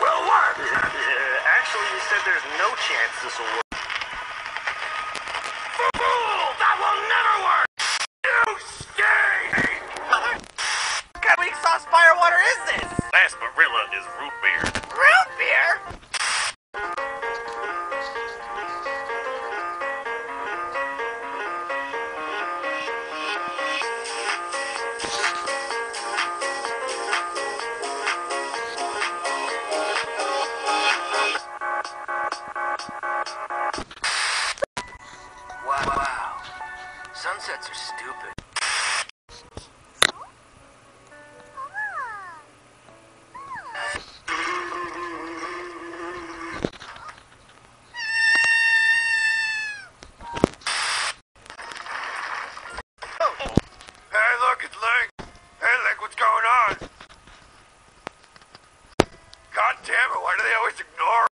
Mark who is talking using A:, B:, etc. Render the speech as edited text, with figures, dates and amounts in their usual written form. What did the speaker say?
A: Will work! Actually, you said there's no chance this will work. Fool! That will never work! You stay!
B: What kind of weak sauce fire water is this?
A: Sarsaparilla is root beer.
B: Root beer? Wow. Sunsets are stupid.
A: Hey, look, it's Link. Hey, Link, what's going on? God damn it, why do they always ignore